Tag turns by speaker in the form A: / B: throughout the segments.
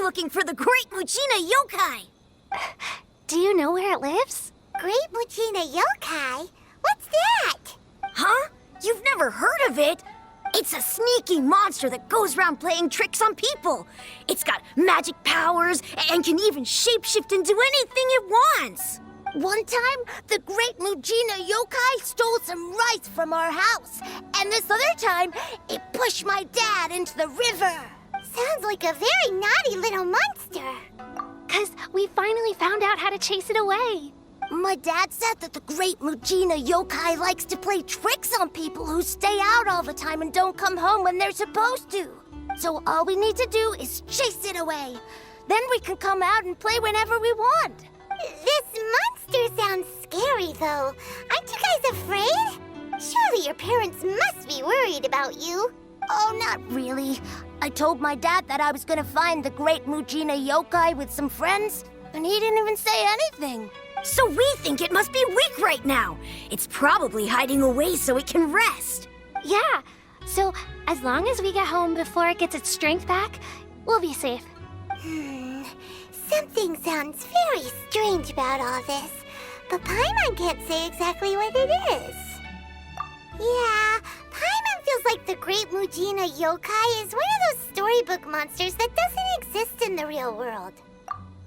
A: We're looking for the Great Muchina Yokai!
B: Do you know where it lives?
C: Great Muchina Yokai? What's that?
A: Huh? You've never heard of it? It's a sneaky monster that goes around playing tricks on people. It's got magic powers and can even shapeshift into anything it wants.
C: One time, the Great Muchina Yokai stole some rice from our house. And this other time, it pushed my dad into the river. Sounds like a very naughty little monster.
B: 'Cause we finally found out how to chase it away.
C: My dad said that the Great Muchina Yokai likes to play tricks on people who stay out all the time and don't come home when they're supposed to. So all we need to do is chase it away. Then we can come out and play whenever we want. This monster sounds scary, though. Aren't you guys afraid? Surely your parents must be worried about you. Oh, not really. I told my dad that I was gonna find the Great Muchina Yokai with some friends, and he didn't even say anything.
A: So we think it must be weak right now. It's probably hiding away so it can rest.
B: Yeah, so as long as we get home before it gets its strength back, we'll be safe.
C: Something sounds very strange about all this, but Paimon can't say exactly what it is. Yeah, Paimon feels like the Great Muchina Yokai is one of those storybook monsters that doesn't exist in the real world.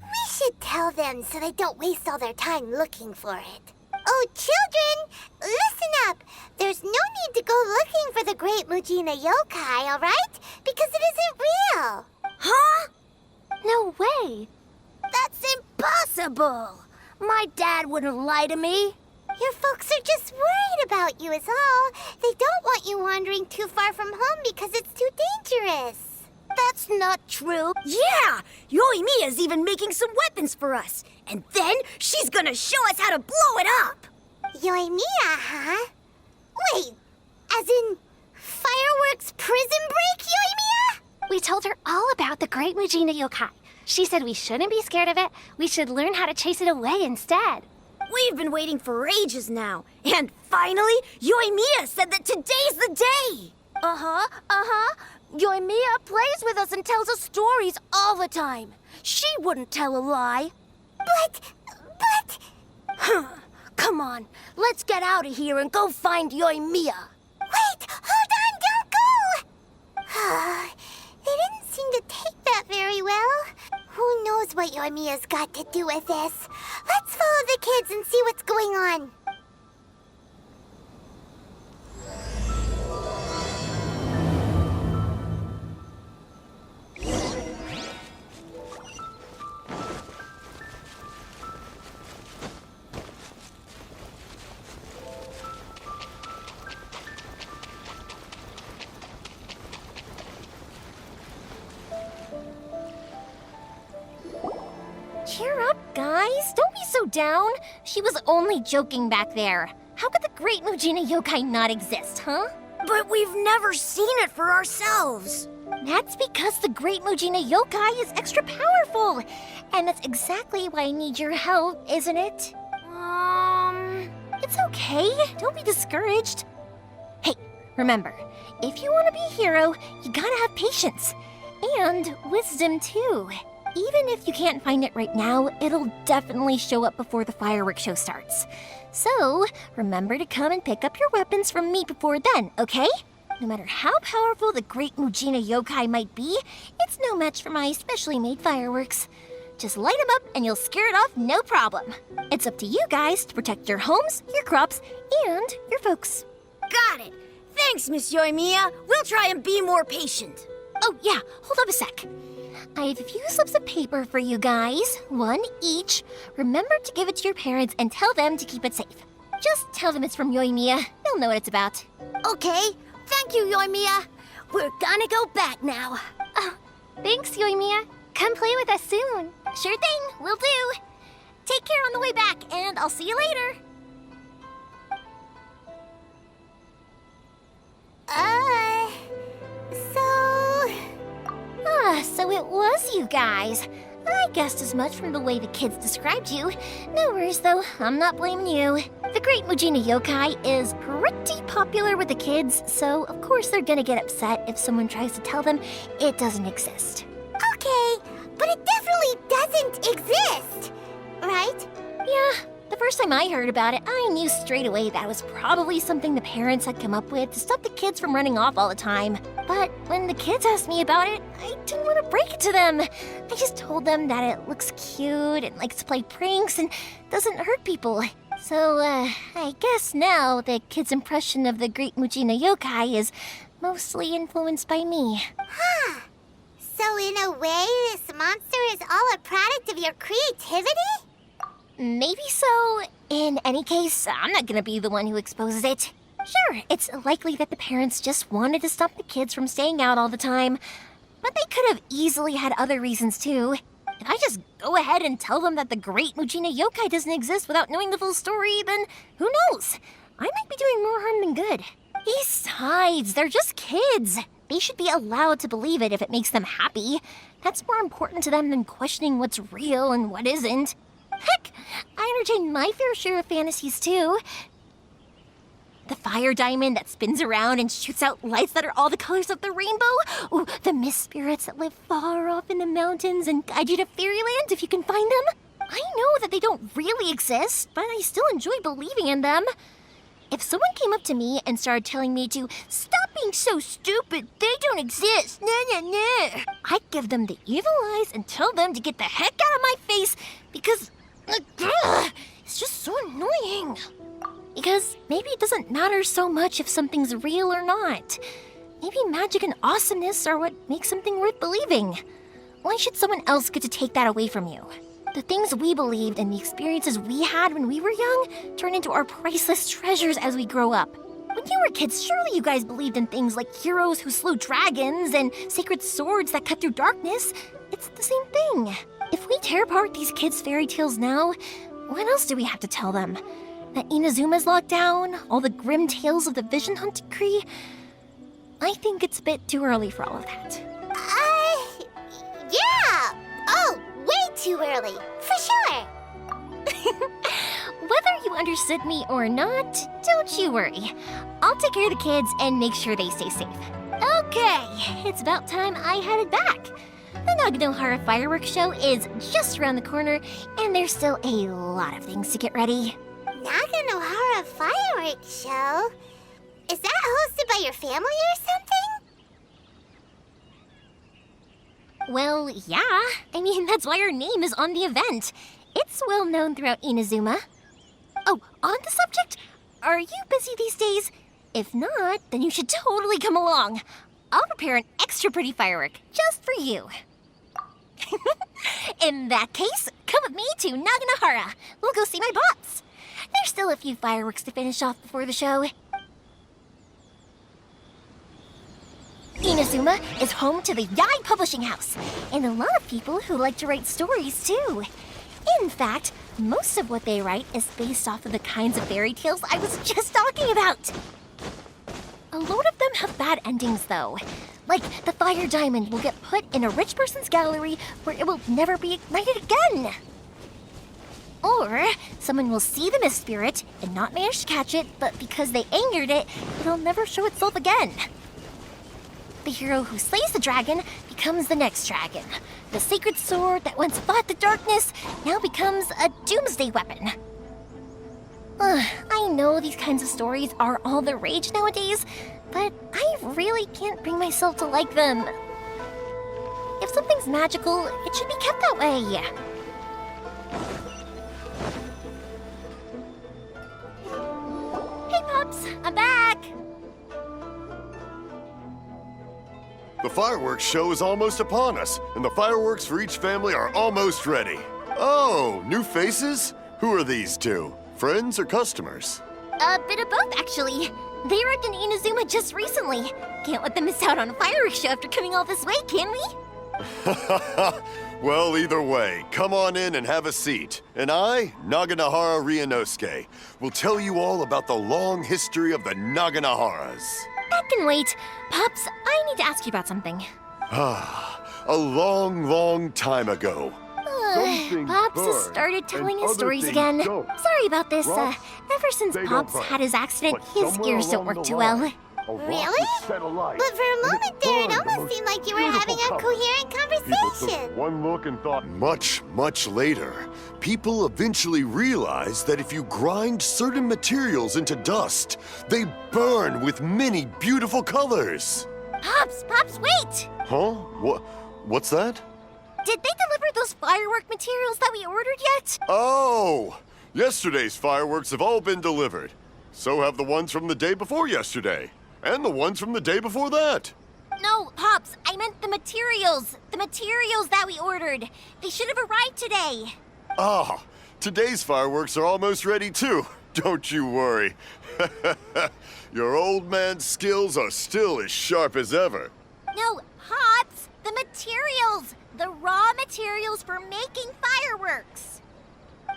C: We should tell them so they don't waste all their time looking for it. Oh, children, listen up. There's no need to go looking for the Great Muchina Yokai, all right? Because it isn't real.
A: Huh?
B: No way.
C: That's impossible. My dad wouldn't lie to me. Your folks are just worried about you is all. They don't want you wandering too far from home because it's too dangerous. That's not true.
A: Yeah! Yoimiya's even making some weapons for us. And then she's gonna show us how to blow it up!
C: Yoimiya, huh? Wait, as in fireworks prison break, Yoimiya?
B: We told her all about the Great Muchina Yokai. She said we shouldn't be scared of it. We should learn how to chase it away instead.
A: We've been waiting for ages now. And finally, Yoimiya said that today's the day!
C: Uh-huh. Yoimiya plays with us and tells us stories all the time. She wouldn't tell a lie. But... Come on, let's get out of here and go find Yoimiya. Wait, hold on, don't go! They didn't seem to take that very well. Who knows what Yoimiya's got to do with this? Let's follow the kids and see what's going on.
B: Cheer up, guys. Don't be so down. She was only joking back there. How could the Great Muchina Yokai not exist, huh?
A: But we've never seen it for ourselves.
B: That's because the Great Muchina Yokai is extra powerful. And that's exactly why I need your help, isn't it? It's okay. Don't be discouraged. Hey, remember, if you want to be a hero, you gotta have patience. And wisdom, too. Even if you can't find it right now, it'll definitely show up before the fireworks show starts. So, remember to come and pick up your weapons from me before then, okay? No matter how powerful the Great Muchina Yokai might be, it's no match for my specially made fireworks. Just light them up and you'll scare it off no problem. It's up to you guys to protect your homes, your crops, and your folks.
A: Got it. Thanks, Miss Yoimiya. We'll try and be more patient.
B: Oh yeah, hold up a sec. I have a few slips of paper for you guys, one each. Remember to give it to your parents and tell them to keep it safe. Just tell them it's from Yoimiya. They'll know what it's about.
C: Okay, thank you, Yoimiya. We're gonna go back now.
B: Oh, thanks, Yoimiya. Come play with us soon. Sure thing, will do. Take care on the way back, and I'll see you later. So it was you guys. I guessed as much from the way the kids described you. No worries, though. I'm not blaming you. The Great Muchina Yokai is pretty popular with the kids, so of course they're gonna get upset if someone tries to tell them it doesn't exist.
C: Okay, but doesn't exist, right?
B: Yeah, the first time I heard about it, I knew straight away that was probably something the parents had come up with to stop the kids from running off all the time. But when the kids asked me about it, I didn't want to break it to them. I just told them that it looks cute and likes to play pranks and doesn't hurt people. So, I guess now the kids' impression of the Great Mujina Yokai is mostly influenced by me.
C: Huh. So in a way, this monster is all a product of your creativity?
B: Maybe so. In any case, I'm not gonna be the one who exposes it. Sure, it's likely that the parents just wanted to stop the kids from staying out all the time, but they could have easily had other reasons too. If I just go ahead and tell them that the Great Mujina Yokai doesn't exist without knowing the full story, then who knows? I might be doing more harm than good. Besides, they're just kids. They should be allowed to believe it if it makes them happy. That's more important to them than questioning what's real and what isn't. Heck, I entertain my fair share of fantasies too. The fire diamond that spins around and shoots out lights that are all the colors of the rainbow. Ooh, the mist spirits that live far off in the mountains and guide you to fairyland if you can find them. I know that they don't really exist, but I still enjoy believing in them. If someone came up to me and started telling me to stop being so stupid, they don't exist, I'd give them the evil eyes and tell them to get the heck out of my face because it's just so annoying. Because maybe it doesn't matter so much if something's real or not. Maybe magic and awesomeness are what makes something worth believing. Why should someone else get to take that away from you? The things we believed and the experiences we had when we were young turn into our priceless treasures as we grow up. When you were kids, surely you guys believed in things like heroes who slew dragons and sacred swords that cut through darkness. It's the same thing. If we tear apart these kids' fairy tales now, what else do we have to tell them? That Inazuma's locked down? All the grim tales of the Vision Hunt decree? I think it's a bit too early for all of that.
C: Yeah! Oh, way too early, for sure!
B: Whether you understood me or not, don't you worry. I'll take care of the kids and make sure they stay safe. Okay, it's about time I headed back. The Naganohara fireworks show is just around the corner, and there's still a lot of things to get ready.
C: Naganohara fireworks show? Is that hosted by your family or something?
B: Well, yeah. I mean, that's why our name is on the event. It's well known throughout Inazuma. Oh, on the subject, are you busy these days? If not, then you should totally come along. I'll prepare an extra pretty firework just for you. In that case, come with me to Naganohara. We'll go see my pops. There's still a few fireworks to finish off before the show. Inazuma is home to the Yai Publishing House, and a lot of people who like to write stories too. In fact, most of what they write is based off of the kinds of fairy tales I was just talking about. A lot of them have bad endings though. Like the fire diamond will get put in a rich person's gallery where it will never be ignited again. Or someone will see the mist spirit and not manage to catch it, but because they angered it, it'll never show itself again. The hero who slays the dragon becomes the next dragon. The sacred sword that once fought the darkness now becomes a doomsday weapon. I know these kinds of stories are all the rage nowadays, but I really can't bring myself to like them. If something's magical, it should be kept that way. Hey, Pops, I'm back!
D: The fireworks show is almost upon us, and the fireworks for each family are almost ready. Oh, new faces? Who are these two? Friends or customers?
B: A bit of both, actually. They arrived in Inazuma just recently. Can't let them miss out on a fireworks show after coming all this way, can we?
D: Well, either way, come on in and have a seat. And I, Naganohara Ryunosuke, will tell you all about the long history of the Naganoharas.
B: That can wait. Pops, I need to ask you about something.
D: A long, long time ago. Some
B: Pops has
D: burn,
B: started telling
D: and
B: his
D: other
B: stories
D: things
B: again.
D: don't.
B: Sorry about this.
D: Rocks,
B: Ever since
D: they don't
B: Pops
D: burn.
B: had his accident,
D: But
B: his
D: somewhere
B: ears don't
D: along
B: work
D: the
B: too
D: line,
B: well.
C: Really? But for a moment there, it almost seemed like you were having a coherent
D: People
C: conversation.
D: took one look and thought. Much, much later, people eventually realized that if you grind certain materials into dust, they burn with many beautiful colors.
B: Pops, wait!
D: Huh? What's that?
B: Did they deliver those firework materials that we ordered yet?
D: Oh! Yesterday's fireworks have all been delivered. So have the ones from the day before yesterday. And the ones from the day before that.
B: No, Pops, I meant the materials. The materials that we ordered. They should have arrived today.
D: Ah, today's fireworks are almost ready too. Don't you worry. Your old man's skills are still as sharp as ever.
B: No, Pops, the materials. The raw materials for making fireworks.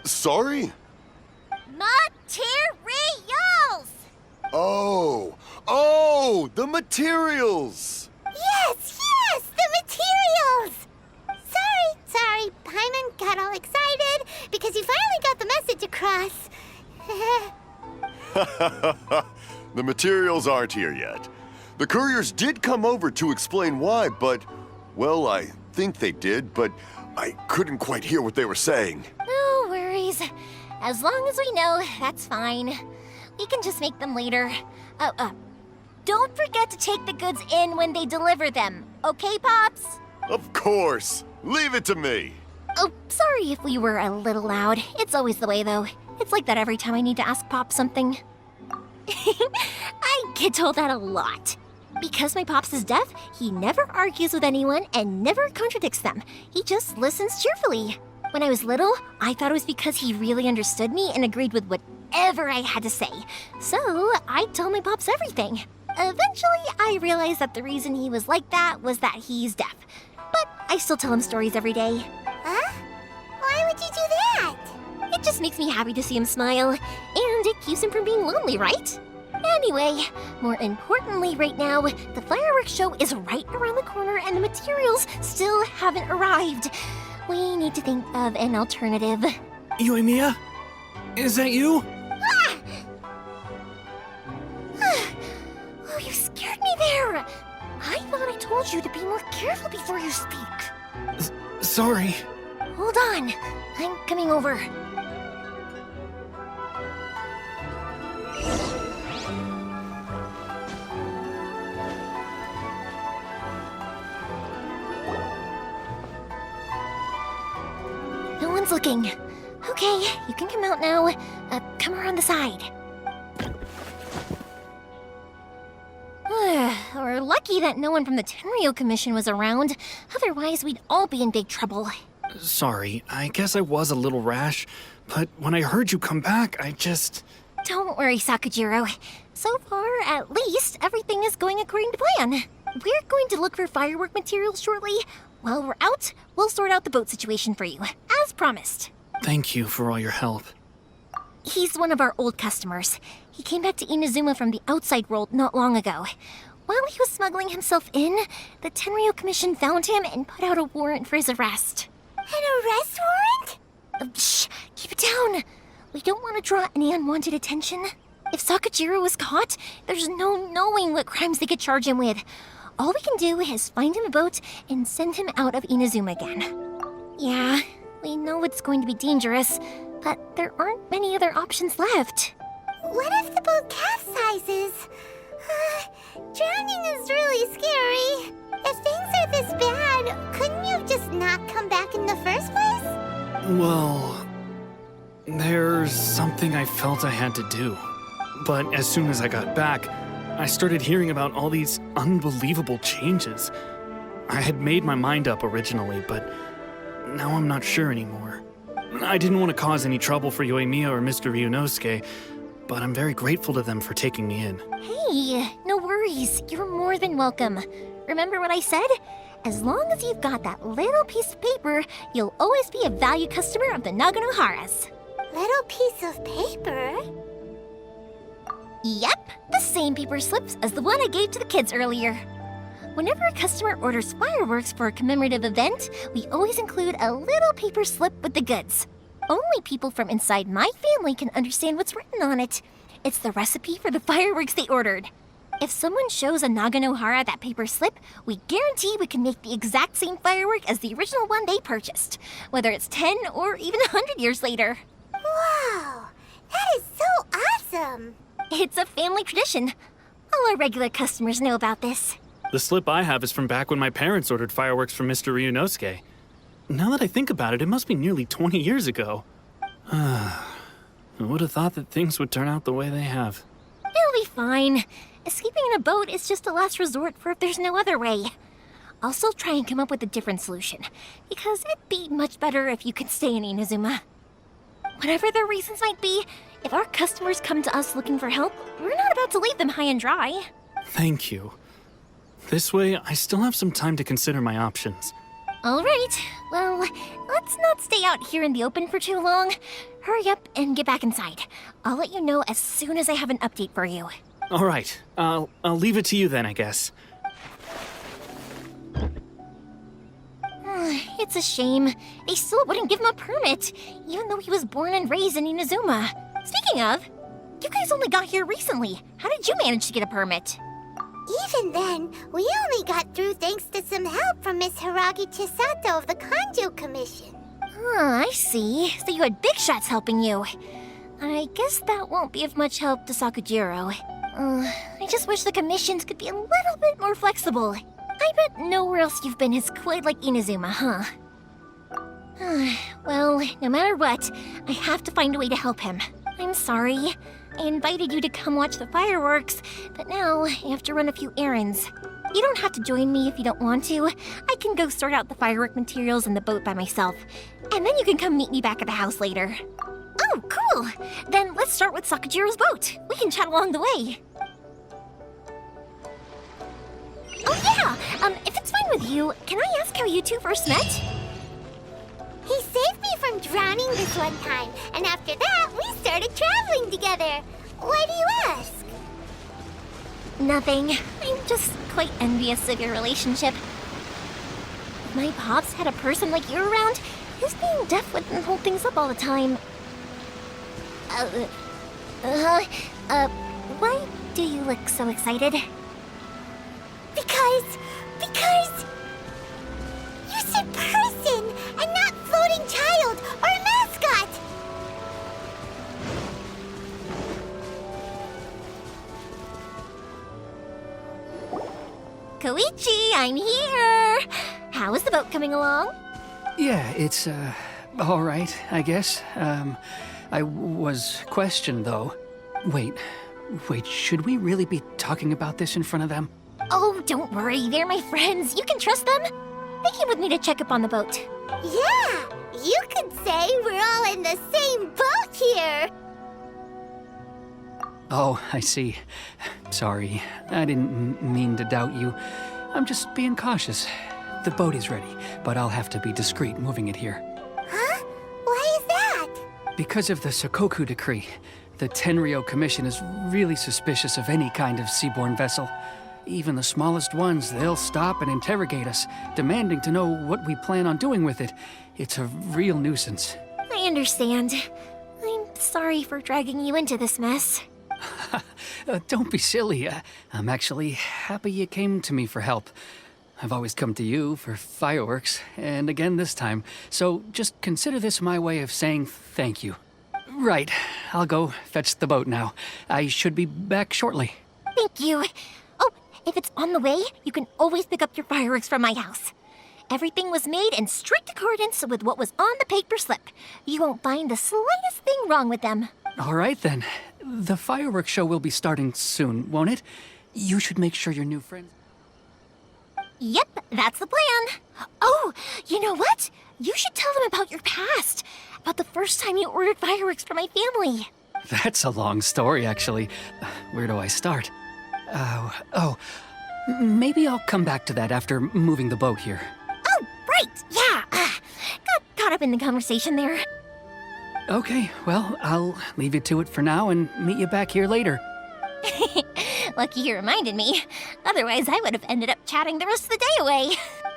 D: Sorry?
B: Materials!
D: Oh, the materials!
C: Yes, the materials! Sorry, Paimon got all excited because he finally got the message across.
D: The materials aren't here yet. The couriers did come over to explain why, but, well, I think they did, but I couldn't quite hear what they were saying.
B: No worries. As long as we know, that's fine. We can just make them later. Don't forget to take the goods in when they deliver them. Okay, Pops?
D: Of course. Leave it to me.
B: Oh, sorry if we were a little loud. It's always the way, though. It's like that every time I need to ask Pop something. I get told that a lot. Because my Pops is deaf, he never argues with anyone and never contradicts them. He just listens cheerfully. When I was little, I thought it was because he really understood me and agreed with whatever I had to say. So I'd tell my Pops everything. Eventually, I realized that the reason he was like that was that he's deaf. But I still tell him stories every day.
C: Huh? Why would you do that?
B: It just makes me happy to see him smile, and it keeps him from being lonely, right? Anyway, more importantly right now, the fireworks show is right around the corner and the materials still haven't arrived. We need to think of an alternative.
E: Yoimiya? Is that you?
B: Oh, you scared me there! I thought I told you to be more careful before you speak.
E: Sorry.
B: Hold on, I'm coming over. No one's looking. Okay, you can come out now. Come around the side. We're lucky that no one from the Tenryo Commission was around. Otherwise, we'd all be in big trouble.
E: Sorry, I guess I was a little rash, but when I heard you come back, I just...
B: Don't worry, Sakujiro. So far, at least, everything is going according to plan. We're going to look for firework materials shortly. While we're out, we'll sort out the boat situation for you, as promised.
E: Thank you for all your help.
B: He's one of our old customers. He came back to Inazuma from the outside world not long ago. While he was smuggling himself in, the Tenryo Commission found him and put out a warrant for his arrest.
C: An arrest warrant?
B: Shh! Keep it down! We don't want to draw any unwanted attention. If Sakujiro was caught, there's no knowing what crimes they could charge him with. All we can do is find him a boat and send him out of Inazuma again. Yeah, we know it's going to be dangerous, but there aren't many other options left.
C: What if the boat capsizes? Drowning is really scary. If things are this bad, couldn't you just not come back in the first place?
E: Well, there's something I felt I had to do. But as soon as I got back, I started hearing about all these unbelievable changes. I had made my mind up originally, but now I'm not sure anymore. I didn't want to cause any trouble for Yoimiya or Mr. Ryunosuke, but I'm very grateful to them for taking me in.
B: Hey, no worries. You're more than welcome. Remember what I said? As long as you've got that little piece of paper, you'll always be a valued customer of the Naganohara's.
C: Little piece of paper?
B: Yep, the same paper slips as the one I gave to the kids earlier. Whenever a customer orders fireworks for a commemorative event, we always include a little paper slip with the goods. Only people from inside my family can understand what's written on it. It's the recipe for the fireworks they ordered. If someone shows a Naganohara that paper slip, we guarantee we can make the exact same firework as the original one they purchased, whether it's 10 or even 100 years later.
C: Wow, that is so awesome.
B: It's a family tradition. All our regular customers know about this.
E: The slip I have is from back when my parents ordered fireworks from Mr. Ryunosuke. Now that I think about it, it must be nearly 20 years ago. I would have thought that things would turn out the way they have.
B: It'll be fine. Escaping in a boat is just a last resort for if there's no other way. I'll still try and come up with a different solution, because it'd be much better if you could stay in Inazuma. Whatever their reasons might be, if our customers come to us looking for help, we're not about to leave them high and dry.
E: Thank you. This way, I still have some time to consider my options.
B: All right, well, let's not stay out here in the open for too long. Hurry up and get back inside. I'll let you know as soon as I have an update for you.
E: All right, I'll leave it to you then, I guess.
B: It's a shame. They still wouldn't give him a permit, even though he was born and raised in Inazuma. Speaking of, you guys only got here recently. How did you manage to get a permit?
C: Even then, we only got through thanks to some help from Miss Hiragi Chisato of the Kanjo Commission.
B: I see. So you had big shots helping you. I guess that won't be of much help to Sakujiro. I just wish the commissions could be a little bit more flexible. I bet nowhere else you've been is quite like Inazuma, huh? Well, no matter what, I have to find a way to help him. I'm sorry. I invited you to come watch the fireworks, but now I have to run a few errands. You don't have to join me if you don't want to. I can go sort out the firework materials in the boat by myself, and then you can come meet me back at the house later. Oh, cool! Then let's start with Sakujiro's boat. We can chat along the way. Oh yeah! If it's fine with you, can I ask how you two first met?
C: He saved me from drowning this one time, and after that, we started traveling together. Why do you ask?
B: Nothing. I'm just quite envious of your relationship. If my pops had a person like you around, his being deaf wouldn't hold things up all the time. Why do you look so excited?
C: Because... You said person, and not floating child or mascot!
B: Koichi, I'm here! How is the boat coming along?
F: Yeah, it's, all right, I guess. I was questioned, though. Wait, should we really be talking about this in front of them?
B: Oh, don't worry, they're my friends. You can trust them. They came with me to check up on the boat.
C: Yeah, you could say we're all in the same boat here.
F: Oh, I see. Sorry, I didn't mean to doubt you. I'm just being cautious. The boat is ready, but I'll have to be discreet moving it here.
C: Huh? Why is that?
F: Because of the Sokoku decree, the Tenryo Commission is really suspicious of any kind of seaborne vessel. Even the smallest ones, they'll stop and interrogate us, demanding to know what we plan on doing with it. It's a real nuisance.
B: I understand. I'm sorry for dragging you into this mess.
F: Don't be silly. I'm actually happy you came to me for help. I've always come to you for fireworks, and again this time. So just consider this my way of saying thank you. Right, I'll go fetch the boat now. I should be back shortly.
B: Thank you. Oh, if it's on the way, you can always pick up your fireworks from my house. Everything was made in strict accordance with what was on the paper slip. You won't find the slightest thing wrong with them.
F: All right then. The fireworks show will be starting soon, won't it? You should make sure your new friends...
B: Yep, that's the plan. Oh, you know what? You should tell them about your past. About the first time you ordered fireworks for my family.
F: That's a long story, actually. Where do I start? Maybe I'll come back to that after moving the boat here.
B: Oh, right, yeah. Got caught up in the conversation there.
F: Okay, well, I'll leave you to it for now and meet you back here later.
B: Lucky you reminded me. Otherwise, I would have ended up chatting the rest of the day away.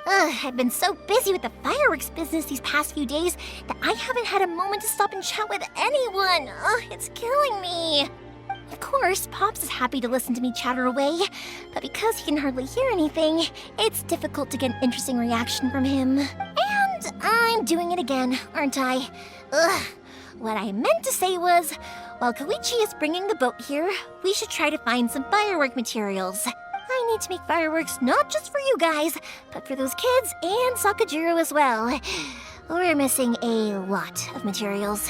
B: I've been so busy with the fireworks business these past few days that I haven't had a moment to stop and chat with anyone. It's killing me. Of course, Pops is happy to listen to me chatter away, but because he can hardly hear anything, it's difficult to get an interesting reaction from him. And I'm doing it again, aren't I? Ugh. What I meant to say was, while Koichi is bringing the boat here, we should try to find some firework materials. I need to make fireworks not just for you guys, but for those kids and Sakajiro as well. We're missing a lot of materials.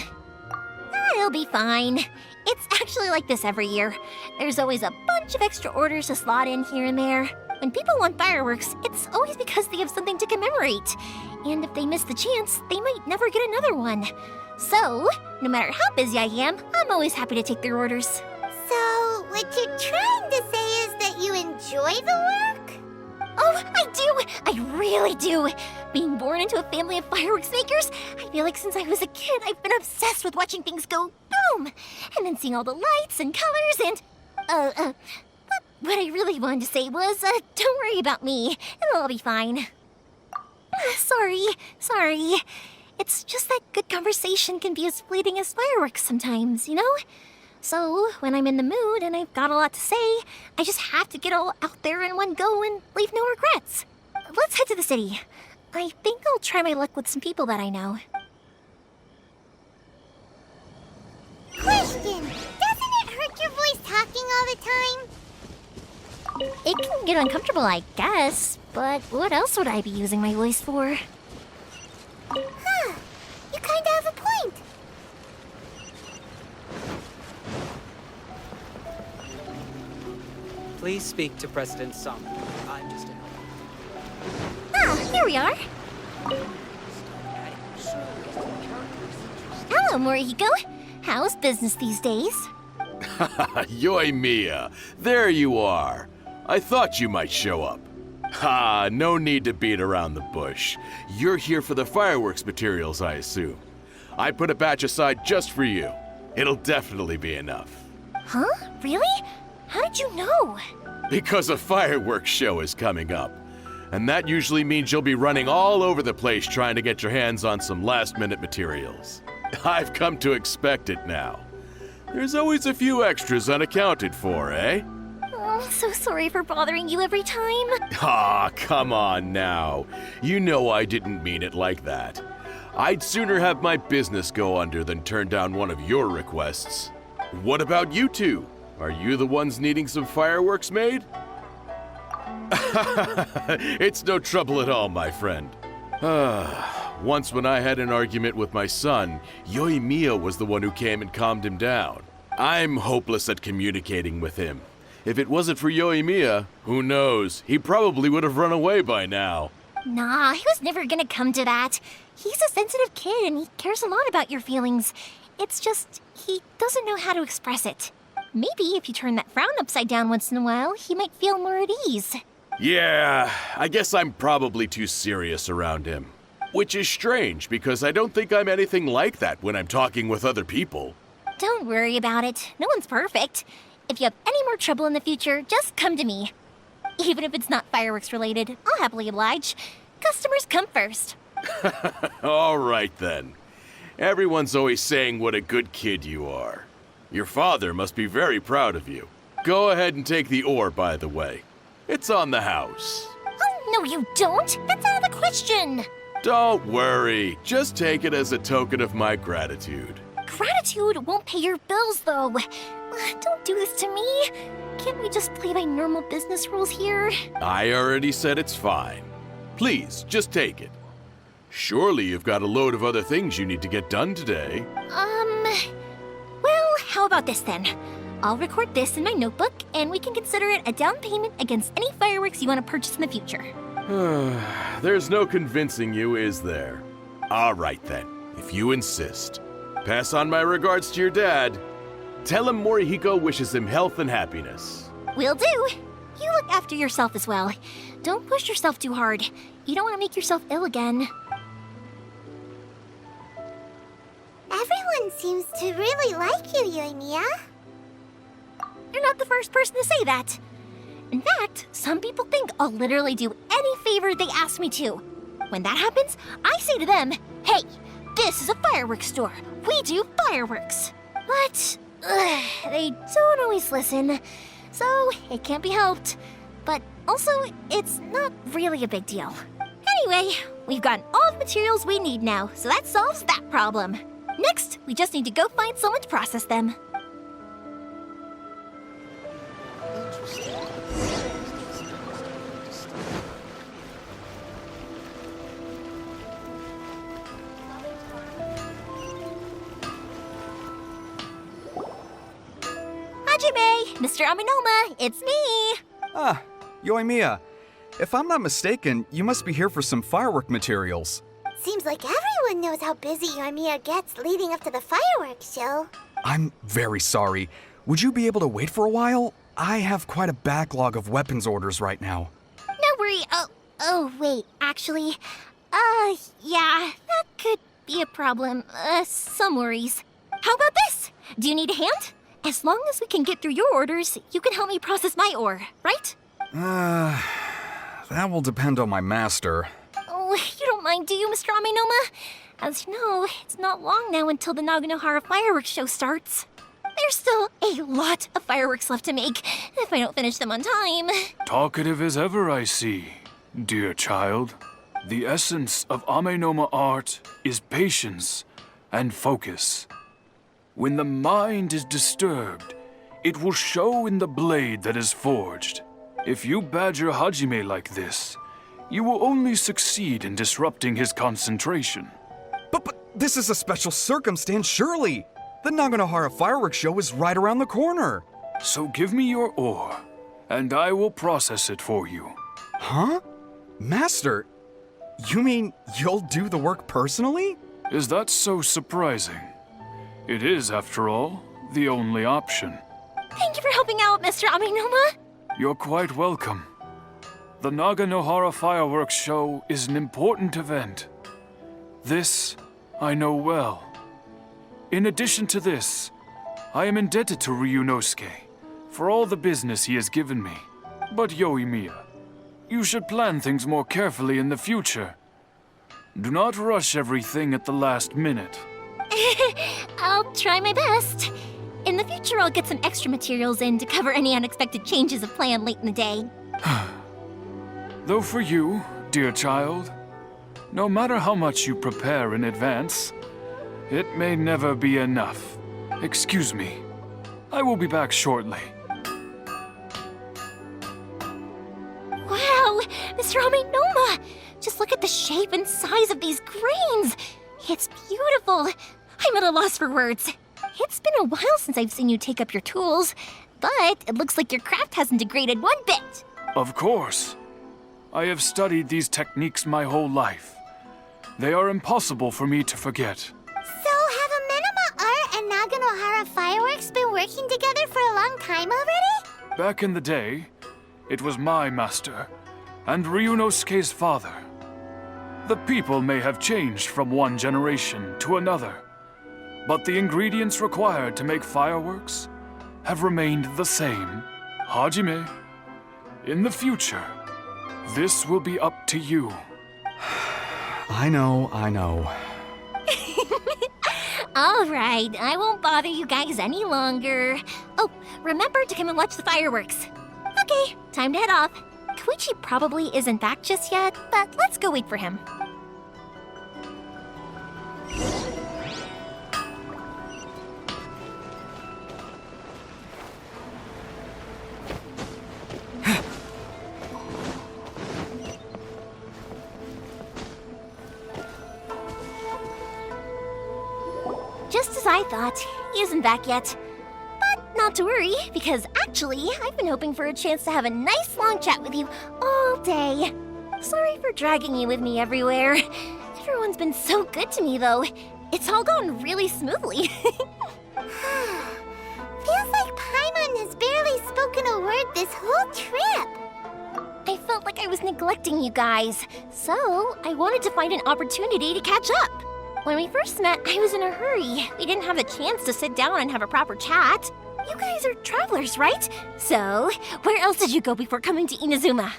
B: It'll be fine. It's actually like this every year. There's always a bunch of extra orders to slot in here and there. When people want fireworks, it's always because they have something to commemorate. And if they miss the chance, they might never get another one. So, no matter how busy I am, I'm always happy to take their orders.
C: So, what you're trying to say is that you enjoy the work?
B: Oh, I do! I really do! Being born into a family of fireworks makers, I feel like since I was a kid, I've been obsessed with watching things go boom! And then seeing all the lights and colors and... What I really wanted to say was, don't worry about me. It'll all be fine. Sorry. It's just that good conversation can be as fleeting as fireworks sometimes, you know? So, when I'm in the mood and I've got a lot to say, I just have to get all out there in one go and leave no regrets. Let's head to the city. I think I'll try my luck with some people that I know.
C: Question! Doesn't it hurt your voice talking all the time?
B: It can get uncomfortable, I guess, but what else would I be using my voice for?
C: Huh. You kinda have a point.
G: Please speak to President Song. I'm just a
B: Ah, here we are. Hello, Morihiko. How's business these days?
H: Yoimiya, there you are. I thought you might show up. Ha, no need to beat around the bush. You're here for the fireworks materials, I assume. I put a batch aside just for you. It'll definitely be enough.
B: Huh? Really? How did you know?
H: Because a fireworks show is coming up. And that usually means you'll be running all over the place trying to get your hands on some last-minute materials. I've come to expect it now. There's always a few extras unaccounted for, eh?
B: Oh, I'm so sorry for bothering you every time.
H: Ah, come on now. You know I didn't mean it like that. I'd sooner have my business go under than turn down one of your requests. What about you two? Are you the ones needing some fireworks made? It's no trouble at all, my friend. Once when I had an argument with my son, Yoimiya was the one who came and calmed him down. I'm hopeless at communicating with him. If it wasn't for Yoimiya, who knows, he probably would have run away by now.
B: Nah, he was never gonna come to that. He's a sensitive kid and he cares a lot about your feelings. It's just, he doesn't know how to express it. Maybe if you turn that frown upside down once in a while, he might feel more at ease.
H: Yeah, I guess I'm probably too serious around him. Which is strange, because I don't think I'm anything like that when I'm talking with other people.
B: Don't worry about it. No one's perfect. If you have any more trouble in the future, just come to me. Even if it's not fireworks related, I'll happily oblige. Customers come first.
H: All right then. Everyone's always saying what a good kid you are. Your father must be very proud of you. Go ahead and take the ore, by the way. It's on the house.
B: Oh, no you don't. That's out of the question.
H: Don't worry. Just take it as a token of my gratitude.
B: Gratitude won't pay your bills, though. Don't do this to me. Can't we just play by normal business rules here?
H: I already said it's fine. Please, just take it. Surely you've got a load of other things you need to get done today.
B: Well, how about this then? I'll record this in my notebook, and we can consider it a down payment against any fireworks you want to purchase in the future.
H: There's no convincing you, is there? All right then, if you insist. Pass on my regards to your dad. Tell him Morihiko wishes him health and happiness.
B: Will do. You look after yourself as well. Don't push yourself too hard. You don't want to make yourself ill again.
C: Everyone seems to really like you, Yoimiya.
B: You're not the first person to say that. In fact, some people think I'll literally do any favor they ask me to. When that happens, I say to them, hey, this is a fireworks store. We do fireworks. But They don't always listen, so it can't be helped. But also, it's not really a big deal. Anyway, we've gotten all the materials we need now, so that solves that problem. Next, we just need to go find someone to process them. Hajime, Mr. Aminoma, it's me!
I: Ah, Yoimiya. If I'm not mistaken, you must be here for some firework materials.
C: Seems like everyone knows how busy Yoimiya gets leading up to the fireworks show.
I: I'm very sorry. Would you be able to wait for a while? I have quite a backlog of weapons orders right now.
B: No worry. Wait, actually, yeah, that could be a problem. Some worries. How about this? Do you need a hand? As long as we can get through your orders, you can help me process my ore, right?
I: That will depend on my master.
B: Oh, you don't mind, do you, Mr. Aminoma? As you know, it's not long now until the Naganohara fireworks show starts. There's still a lot of fireworks left to make if I don't finish them on time.
J: Talkative as ever, I see, dear child. The essence of Amenoma art is patience and focus. When the mind is disturbed, it will show in the blade that is forged. If you badger Hajime like this, you will only succeed in disrupting his concentration.
I: But this is a special circumstance, surely. The Naganohara fireworks show is right around the corner.
J: So give me your ore, and I will process it for you.
I: Huh? Master, you mean you'll do the work personally?
J: Is that so surprising? It is, after all, the only option.
B: Thank you for helping out, Mr. Aminoma.
J: You're quite welcome. The Naganohara fireworks show is an important event. This I know well. In addition to this, I am indebted to Ryunosuke for all the business he has given me. But Yoimiya, you should plan things more carefully in the future. Do not rush everything at the last minute.
B: I'll try my best. In the future, I'll get some extra materials in to cover any unexpected changes of plan late in the day.
J: Though for you, dear child, no matter how much you prepare in advance, it may never be enough. Excuse me. I will be back shortly.
B: Wow, Mr. Aminoma! Just look at the shape and size of these grains! It's beautiful! I'm at a loss for words. It's been a while since I've seen you take up your tools, but it looks like your craft hasn't degraded one bit.
J: Of course. I have studied these techniques my whole life. They are impossible for me to forget.
C: So have Amenoma Art and Naganohara Fireworks been working together for a long time already?
J: Back in the day, it was my master and Ryunosuke's father. The people may have changed from one generation to another, but the ingredients required to make fireworks have remained the same. Hajime, in the future, this will be up to you.
I: I know.
B: All right, I won't bother you guys any longer. Oh, remember to come and watch the fireworks. Okay, time to head off. Koichi probably isn't back just yet, but let's go wait for him. Just as I thought, he isn't back yet. But not to worry, because actually, I've been hoping for a chance to have a nice long chat with you all day. Sorry for dragging you with me everywhere. Everyone's been so good to me, though. It's all gone really smoothly.
C: Feels like Paimon has barely spoken a word this whole trip.
B: I felt like I was neglecting you guys, so I wanted to find an opportunity to catch up. When we first met, I was in a hurry. We didn't have the chance to sit down and have a proper chat. You guys are travelers, right? So, where else did you go before coming to Inazuma?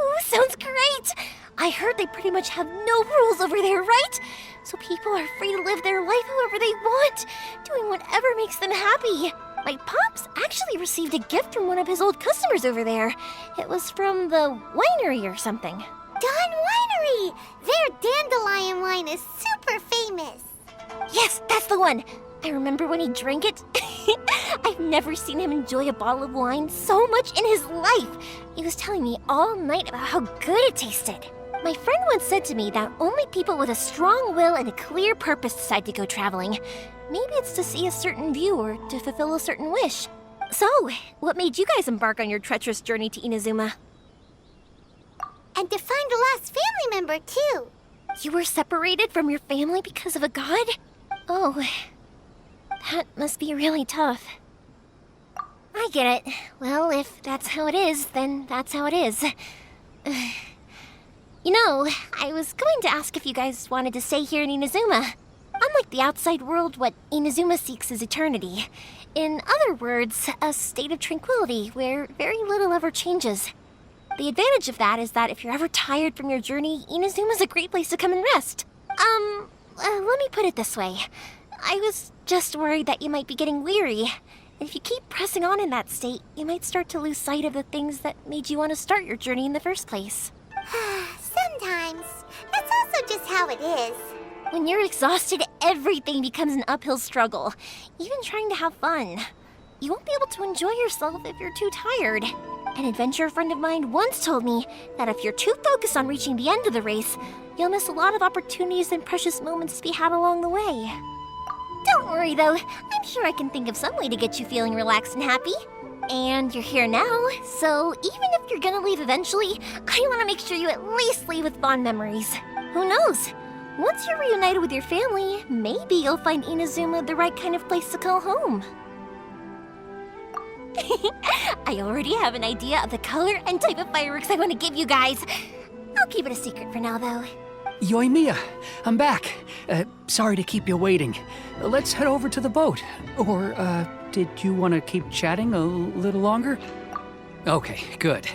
B: Ooh, sounds great! I heard they pretty much have no rules over there, right? So people are free to live their life however they want, doing whatever makes them happy. My pops actually received a gift from one of his old customers over there. It was from the winery or something.
C: Dawn Winery! Their dandelion wine is super famous.
B: Yes, that's the one! I remember when he drank it. I've never seen him enjoy a bottle of wine so much in his life. He was telling me all night about how good it tasted. My friend once said to me that only people with a strong will and a clear purpose decide to go traveling. Maybe it's to see a certain view or to fulfill a certain wish. So, what made you guys embark on your treacherous journey to Inazuma?
C: And to find a lost family member, too.
B: You were separated from your family because of a god? Oh, that must be really tough. I get it. Well, if that's how it is, then that's how it is. You know, I was going to ask if you guys wanted to stay here in Inazuma. Unlike the outside world, what Inazuma seeks is eternity. In other words, a state of tranquility where very little ever changes. The advantage of that is that if you're ever tired from your journey, Inazuma's a great place to come and rest. Let me put it this way. I was just worried that you might be getting weary. And if you keep pressing on in that state, you might start to lose sight of the things that made you want to start your journey in the first place.
C: Sometimes. That's also just how it is.
B: When you're exhausted, everything becomes an uphill struggle, even trying to have fun. You won't be able to enjoy yourself if you're too tired. An adventurer friend of mine once told me that if you're too focused on reaching the end of the race, you'll miss a lot of opportunities and precious moments to be had along the way. Don't worry though, I'm sure I can think of some way to get you feeling relaxed and happy. And you're here now, so even if you're gonna leave eventually, I want to make sure you at least leave with fond memories. Who knows? Once you're reunited with your family, maybe you'll find Inazuma the right kind of place to call home. I already have an idea of the color and type of fireworks I want to give you guys. I'll keep it a secret for now, though.
F: Yoimiya, I'm back. Sorry to keep you waiting. Let's head over to the boat. Or, did you want to keep chatting a little longer? Okay, good.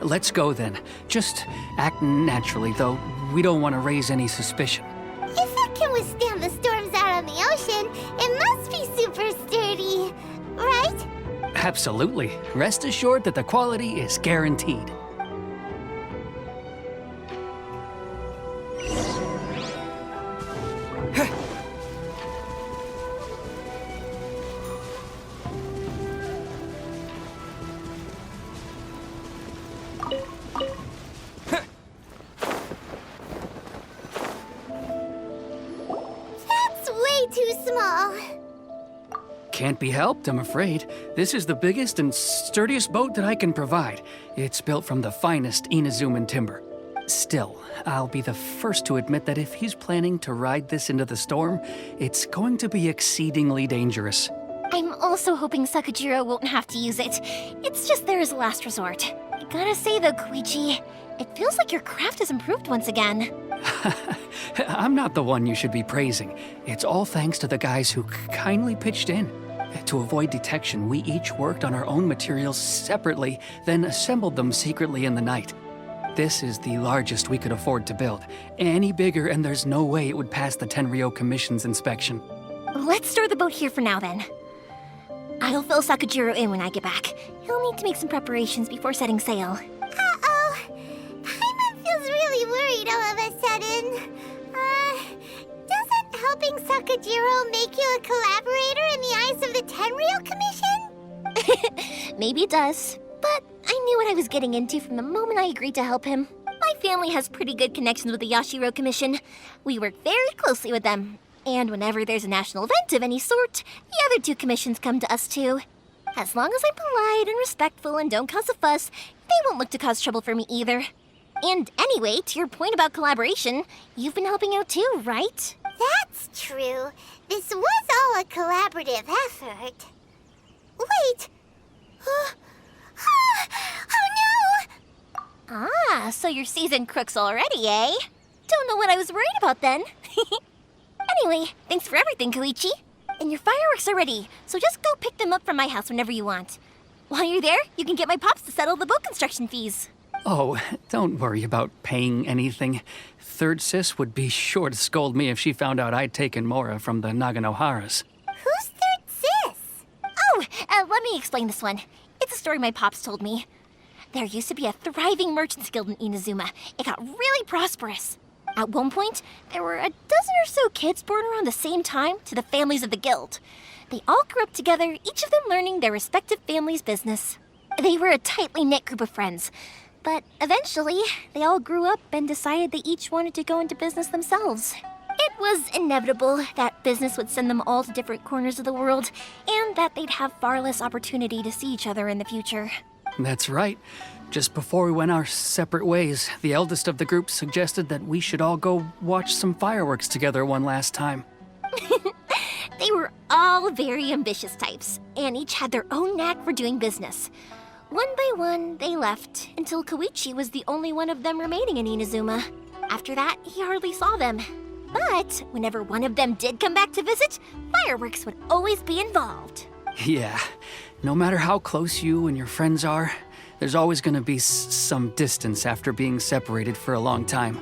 F: Let's go then. Just act naturally, though. We don't want to raise any suspicion.
C: If it can withstand the storms out on the ocean, it must be super sturdy, right?
F: Absolutely. Rest assured that the quality is guaranteed.
C: That's way too small.
F: Can't be helped, I'm afraid. This is the biggest and sturdiest boat that I can provide. It's built from the finest Inazuman timber. Still, I'll be the first to admit that if he's planning to ride this into the storm, it's going to be exceedingly dangerous.
B: I'm also hoping Sakajiro won't have to use it. It's just there as a last resort. I gotta say though, Koichi, it feels like your craft has improved once again.
F: I'm not the one you should be praising. It's all thanks to the guys who kindly pitched in. To avoid detection, we each worked on our own materials separately, then assembled them secretly in the night. This is the largest we could afford to build. Any bigger and there's no way it would pass the Tenryou Commission's inspection.
B: Let's store the boat here for now then. I'll fill Sakajiro in when I get back. He'll need to make some preparations before setting sail.
C: Uh-oh. Paimon feels really worried all of a sudden. Doesn't helping Sakajiro make you a collaborator in the eyes of the Tenryou Commission?
B: Maybe it does, but I knew what I was getting into from the moment I agreed to help him. My family has pretty good connections with the Yashiro Commission. We work very closely with them. And whenever there's a national event of any sort, the other two commissions come to us too. As long as I'm polite and respectful and don't cause a fuss, they won't look to cause trouble for me either. And anyway, to your point about collaboration, you've been helping out too, right?
C: That's true. This was all a collaborative effort. Wait! Oh no!
B: Ah, so you're seasoned crooks already, eh? Don't know what I was worried about then. Anyway, thanks for everything, Koichi. And your fireworks are ready, so just go pick them up from my house whenever you want. While you're there, you can get my pops to settle the boat construction fees.
F: Oh, don't worry about paying anything. Third Sis would be sure to scold me if she found out I'd taken Mora from the Naganoharas.
B: Who's Third Sis? Oh, let me explain this one. It's a story my pops told me. There used to be a thriving merchants guild in Inazuma. It got really prosperous. At one point, there were a dozen or so kids born around the same time to the families of the guild. They all grew up together, each of them learning their respective family's business. They were a tightly knit group of friends. But eventually, they all grew up and decided they each wanted to go into business themselves. It was inevitable that business would send them all to different corners of the world, and that they'd have far less opportunity to see each other in the future.
F: That's right. Just before we went our separate ways, the eldest of the group suggested that we should all go watch some fireworks together one last time.
B: They were all very ambitious types, and each had their own knack for doing business. One by one, they left, until Koichi was the only one of them remaining in Inazuma. After that, he hardly saw them. But whenever one of them did come back to visit, fireworks would always be involved.
F: Yeah, no matter how close you and your friends are, there's always going to be some distance after being separated for a long time.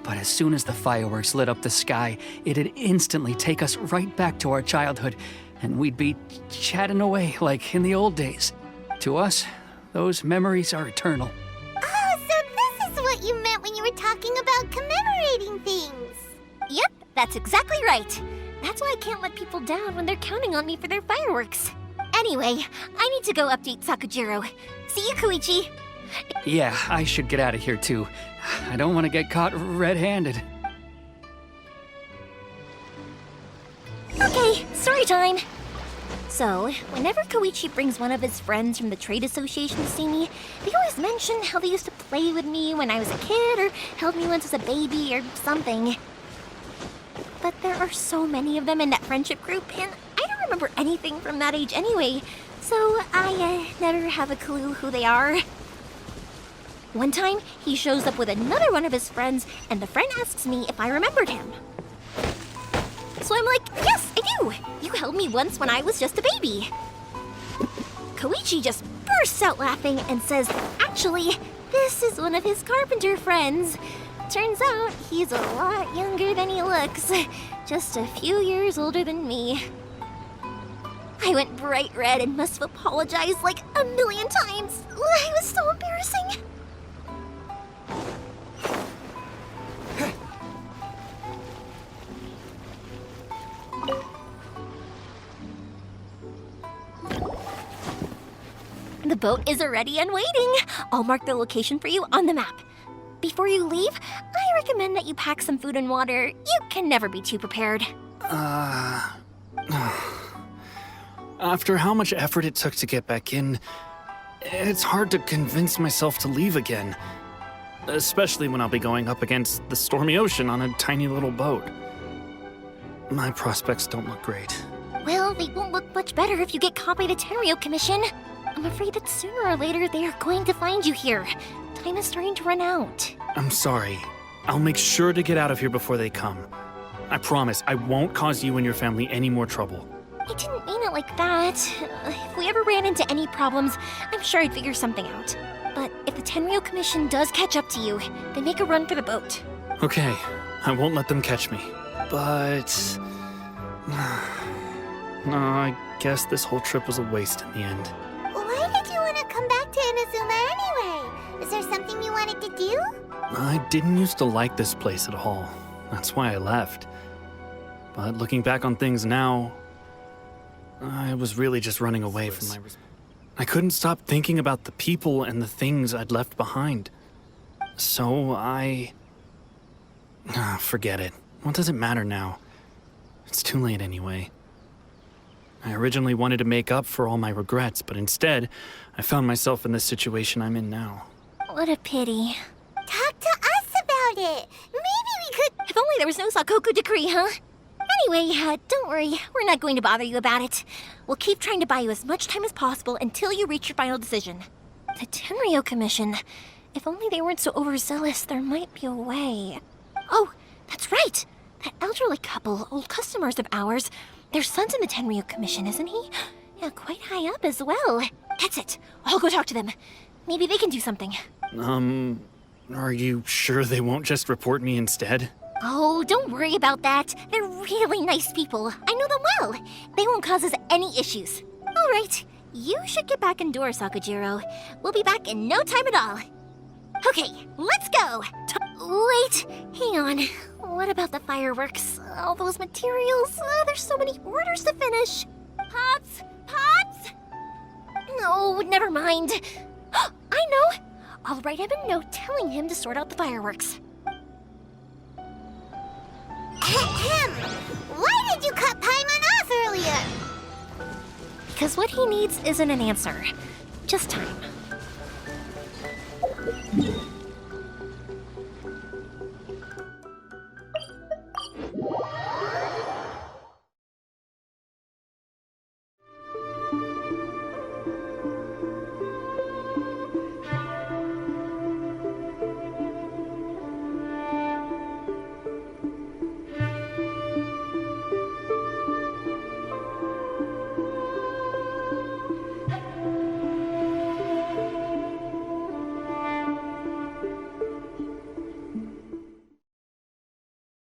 F: But as soon as the fireworks lit up the sky, it'd instantly take us right back to our childhood, and we'd be chatting away like in the old days. To us, those memories are eternal.
C: Oh, so this is what you meant when you were talking about commemorating things.
B: Yep, that's exactly right. That's why I can't let people down when they're counting on me for their fireworks. Anyway, I need to go update Sakujiro. See you, Koichi.
F: Yeah, I should get out of here too. I don't want to get caught red-handed.
B: Okay, story time. So, whenever Koichi brings one of his friends from the trade association to see me, they always mention how they used to play with me when I was a kid or held me once as a baby or something. But there are so many of them in that friendship group, and I don't remember anything from that age anyway, so I never have a clue who they are. One time, he shows up with another one of his friends, and the friend asks me if I remembered him. So I'm like, yes, I do! You held me once when I was just a baby. Koichi just bursts out laughing and says, actually, this is one of his carpenter friends. Turns out he's a lot younger than he looks, just a few years older than me. I went bright red and must have apologized like a million times. It was so embarrassing. The boat is ready and waiting. I'll mark the location for you on the map. Before you leave, I recommend that you pack some food and water. You can never be too prepared.
E: After how much effort it took to get back in, it's hard to convince myself to leave again. Especially when I'll be going up against the stormy ocean on a tiny little boat. My prospects don't look great.
B: Well, they won't look much better if you get caught by the Tenryou Commission. I'm afraid that sooner or later they are going to find you here. Time is starting to run out.
E: I'm sorry. I'll make sure to get out of here before they come. I promise I won't cause you and your family any more trouble.
B: I didn't mean it like that. If we ever ran into any problems, I'm sure I'd figure something out. But if the Tenryou Commission does catch up to you, then make a run for the boat.
E: Okay, I won't let them catch me. But... no, I guess this whole trip was a waste in the end.
C: Why did you want to come back to Inazuma anyway? Is there something you wanted to do?
E: I didn't used to like this place at all. That's why I left. But looking back on things now, I was really just running away from my... I couldn't stop thinking about the people and the things I'd left behind. So I... forget it. What does it matter now? It's too late anyway. I originally wanted to make up for all my regrets, but instead, I found myself in this situation I'm in now.
B: What a pity.
C: Talk to us about it. Maybe we could...
B: If only there was no Sakoku decree, huh? Anyway, don't worry. We're not going to bother you about it. We'll keep trying to buy you as much time as possible until you reach your final decision. The Tenryou Commission. If only they weren't so overzealous, there might be a way. Oh, that's right. That elderly couple, old customers of ours, their son's in the Tenryou Commission, isn't he? Yeah, quite high up as well. That's it. I'll go talk to them. Maybe they can do something.
E: Are you sure they won't just report me instead?
B: Oh, don't worry about that. They're really nice people. I know them well. They won't cause us any issues. All right, you should get back indoors, Sakujiro. We'll be back in no time at all. Okay, let's go. Wait, hang on. What about the fireworks? All those materials? There's so many orders to finish. Pops? Pops? No, never mind. I know. I'll write him a note telling him to sort out the fireworks.
C: Why did you cut Paimon off earlier?
B: Because what he needs isn't an answer, just time.